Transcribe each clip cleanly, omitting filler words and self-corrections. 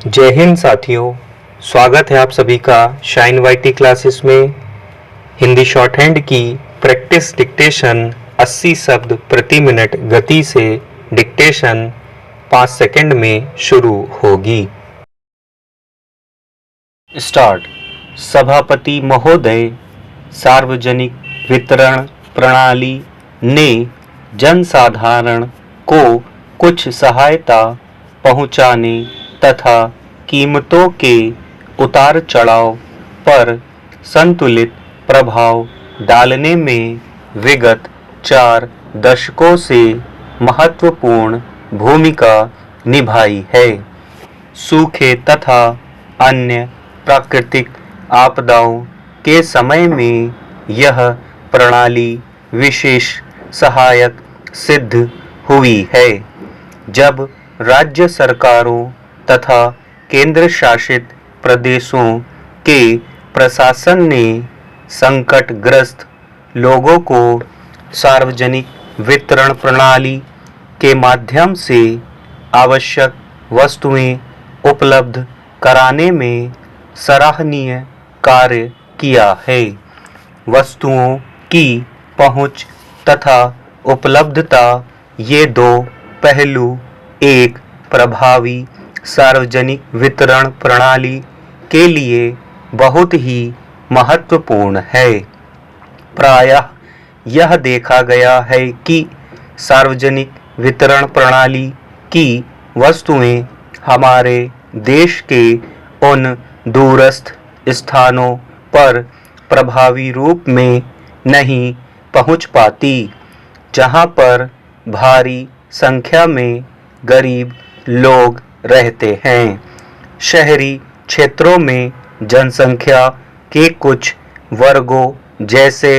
जय हिंद साथियों, स्वागत है आप सभी का शाइन वाईटी क्लासेस में। हिंदी शॉर्ट हैंड की प्रैक्टिस डिक्टेशन 80 शब्द प्रति मिनट गति से डिक्टेशन 5 सेकंड में शुरू होगी। स्टार्ट। सभापति महोदय, सार्वजनिक वितरण प्रणाली ने जनसाधारण को कुछ सहायता पहुंचाने तथा कीमतों के उतार चढ़ाव पर संतुलित प्रभाव डालने में विगत 4 दशकों से महत्वपूर्ण भूमिका निभाई है। सूखे तथा अन्य प्राकृतिक आपदाओं के समय में यह प्रणाली विशेष सहायक सिद्ध हुई है। जब राज्य सरकारों तथा केंद्र शासित प्रदेशों के प्रशासन ने संकटग्रस्त लोगों को सार्वजनिक वितरण प्रणाली के माध्यम से आवश्यक वस्तुएं उपलब्ध कराने में सराहनीय कार्य किया है। वस्तुओं की पहुंच तथा उपलब्धता, ये दो पहलू एक प्रभावी सार्वजनिक वितरण प्रणाली के लिए बहुत ही महत्वपूर्ण है। प्रायः यह देखा गया है कि सार्वजनिक वितरण प्रणाली की वस्तुएं हमारे देश के उन दूरस्थ स्थानों पर प्रभावी रूप में नहीं पहुंच पाती, जहां पर भारी संख्या में गरीब लोग रहते हैं। शहरी क्षेत्रों में जनसंख्या के कुछ वर्गों जैसे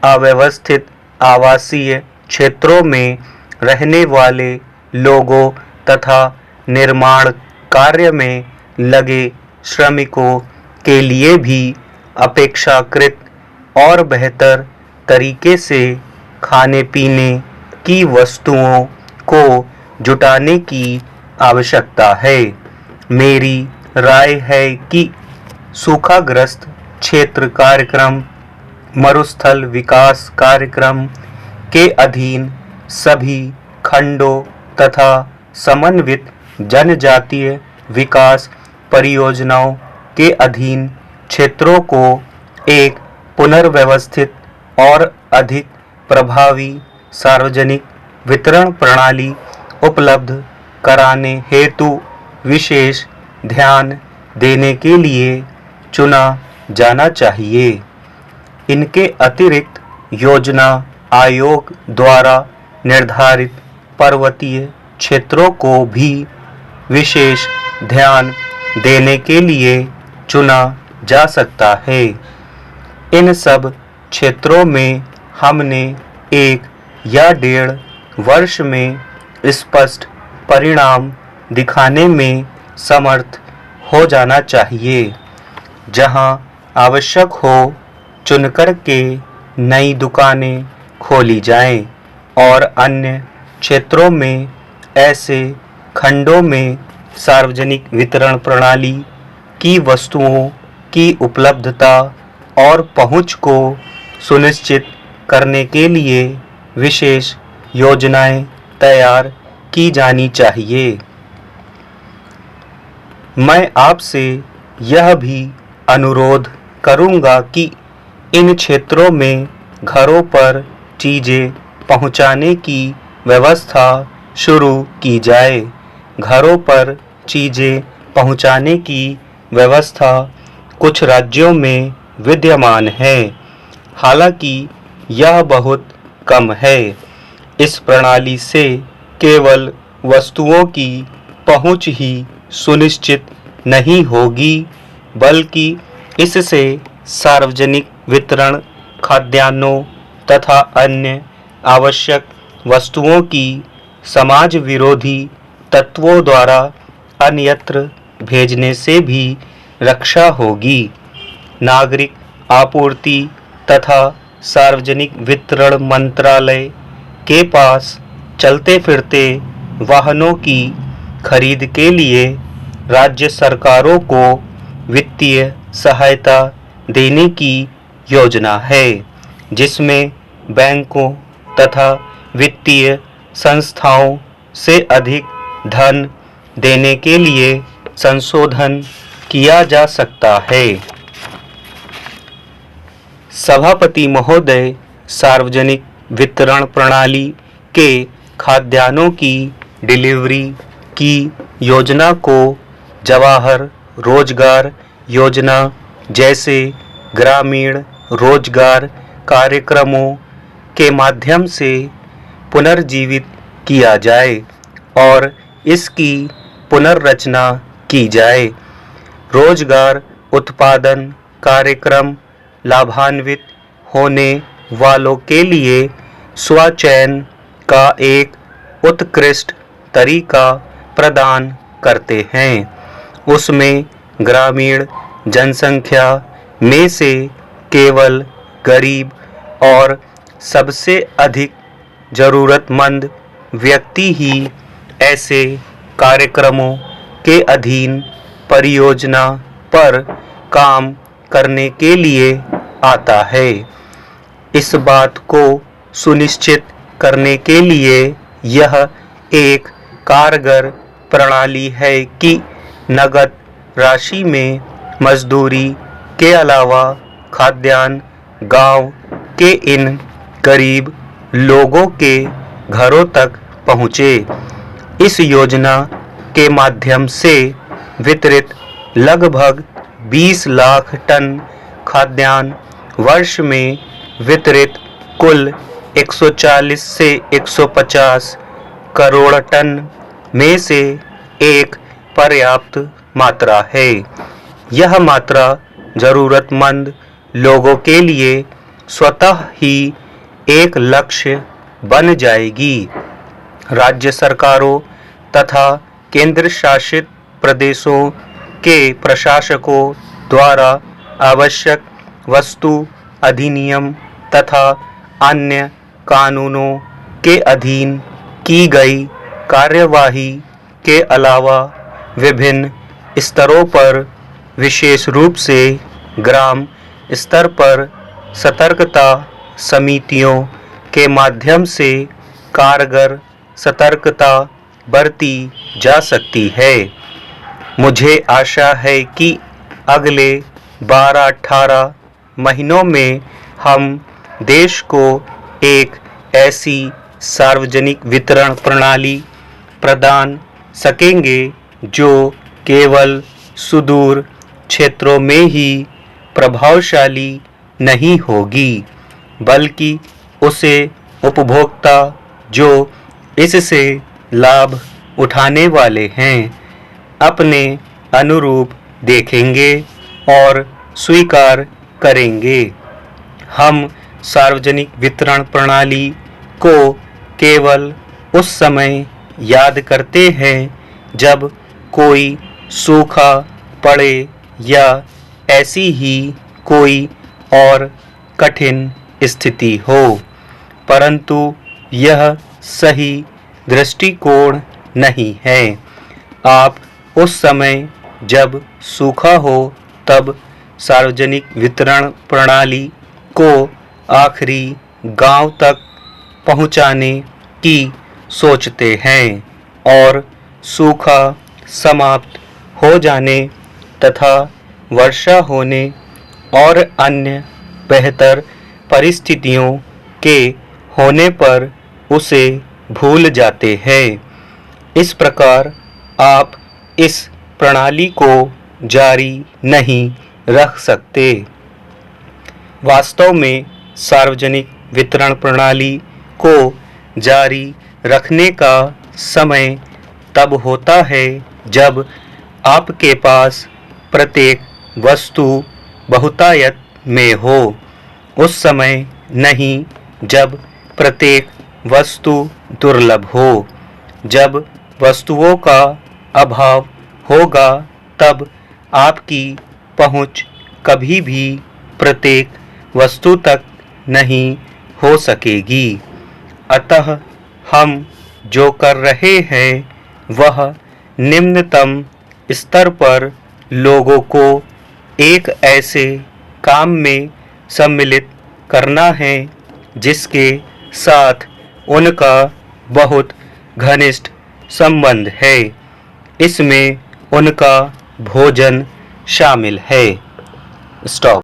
अव्यवस्थित आवासीय क्षेत्रों में रहने वाले लोगों तथा निर्माण कार्य में लगे श्रमिकों के लिए भी अपेक्षाकृत और बेहतर तरीके से खाने पीने की वस्तुओं को जुटाने की आवश्यकता है। मेरी राय है कि सूखाग्रस्त क्षेत्र कार्यक्रम, मरुस्थल विकास कार्यक्रम के अधीन सभी खंडों तथा समन्वित जनजातीय विकास परियोजनाओं के अधीन क्षेत्रों को एक पुनर्व्यवस्थित और अधिक प्रभावी सार्वजनिक वितरण प्रणाली उपलब्ध कराने हेतु विशेष ध्यान देने के लिए चुना जाना चाहिए। इनके अतिरिक्त योजना आयोग द्वारा निर्धारित पर्वतीय क्षेत्रों को भी विशेष ध्यान देने के लिए चुना जा सकता है। इन सब क्षेत्रों में हमने 1 या 1.5 वर्ष में स्पष्ट परिणाम दिखाने में समर्थ हो जाना चाहिए। जहां आवश्यक हो चुनकर के नई दुकानें खोली जाएं और अन्य क्षेत्रों में ऐसे खंडों में सार्वजनिक वितरण प्रणाली की वस्तुओं की उपलब्धता और पहुंच को सुनिश्चित करने के लिए विशेष योजनाएं तैयार की जानी चाहिए। मैं आपसे यह भी अनुरोध करूंगा कि इन क्षेत्रों में घरों पर चीजें पहुंचाने की व्यवस्था शुरू की जाए। घरों पर चीजें पहुंचाने की व्यवस्था कुछ राज्यों में विद्यमान है, हालांकि यह बहुत कम है। इस प्रणाली से केवल वस्तुओं की पहुंच ही सुनिश्चित नहीं होगी, बल्कि इससे सार्वजनिक वितरण, खाद्यान्नों तथा अन्य आवश्यक वस्तुओं की समाज विरोधी तत्वों द्वारा अन्यत्र भेजने से भी रक्षा होगी। नागरिक आपूर्ति तथा सार्वजनिक वितरण मंत्रालय के पास चलते फिरते वाहनों की खरीद के लिए राज्य सरकारों को वित्तीय सहायता देने की योजना है, जिसमें बैंकों तथा वित्तीय संस्थाओं से अधिक धन देने के लिए संशोधन किया जा सकता है। सभापति महोदय सार्वजनिक वितरण प्रणाली के खाद्यान्नों की डिलीवरी की योजना को जवाहर रोजगार योजना जैसे ग्रामीण रोजगार कार्यक्रमों के माध्यम से पुनर्जीवित किया जाए और इसकी पुनर्रचना की जाए। रोजगार उत्पादन कार्यक्रम लाभान्वित होने वालों के लिए स्वचयन का एक उत्कृष्ट तरीका प्रदान करते हैं। उसमें ग्रामीण जनसंख्या में से केवल गरीब और सबसे अधिक जरूरतमंद व्यक्ति ही ऐसे कार्यक्रमों के अधीन परियोजना पर काम करने के लिए आता है। इस बात को सुनिश्चित करने के लिए यह एक कारगर प्रणाली है कि नगद राशि में मजदूरी के अलावा खाद्यान्न गांव के इन गरीब लोगों के घरों तक पहुँचे। इस योजना के माध्यम से वितरित लगभग 20 लाख टन खाद्यान्न वर्ष में वितरित कुल 140 से 150 करोड़ टन में से एक पर्याप्त मात्रा है। यह मात्रा जरूरतमंद लोगों के लिए स्वतः ही एक लक्ष्य बन जाएगी। राज्य सरकारों तथा केंद्र शासित प्रदेशों के प्रशासकों द्वारा आवश्यक वस्तु अधिनियम तथा अन्य कानूनों के अधीन की गई कार्यवाही के अलावा विभिन्न स्तरों पर विशेष रूप से ग्राम स्तर पर सतर्कता समितियों के माध्यम से कारगर सतर्कता बरती जा सकती है। मुझे आशा है कि अगले 12-18 महीनों में हम देश को एक ऐसी सार्वजनिक वितरण प्रणाली प्रदान सकेंगे जो केवल सुदूर क्षेत्रों में ही प्रभावशाली नहीं होगी, बल्कि उसे उपभोक्ता जो इससे लाभ उठाने वाले हैं अपने अनुरूप देखेंगे और स्वीकार करेंगे। हम सार्वजनिक वितरण प्रणाली को केवल उस समय याद करते हैं जब कोई सूखा पड़े या ऐसी ही कोई और कठिन स्थिति हो, परंतु यह सही दृष्टिकोण नहीं है। आप उस समय जब सूखा हो तब सार्वजनिक वितरण प्रणाली को आखिरी गांव तक पहुंचाने की सोचते हैं और सूखा समाप्त हो जाने तथा वर्षा होने और अन्य बेहतर परिस्थितियों के होने पर उसे भूल जाते हैं। इस प्रकार आप इस प्रणाली को जारी नहीं रख सकते। वास्तव में सार्वजनिक वितरण प्रणाली को जारी रखने का समय तब होता है जब आपके पास प्रत्येक वस्तु बहुतायत में हो, उस समय नहीं जब प्रत्येक वस्तु दुर्लभ हो। जब वस्तुओं का अभाव होगा तब आपकी पहुंच कभी भी प्रत्येक वस्तु तक नहीं हो सकेगी। अतः हम जो कर रहे हैं वह निम्नतम स्तर पर लोगों को एक ऐसे काम में सम्मिलित करना है जिसके साथ उनका बहुत घनिष्ठ संबंध है। इसमें उनका भोजन शामिल है। स्टॉप।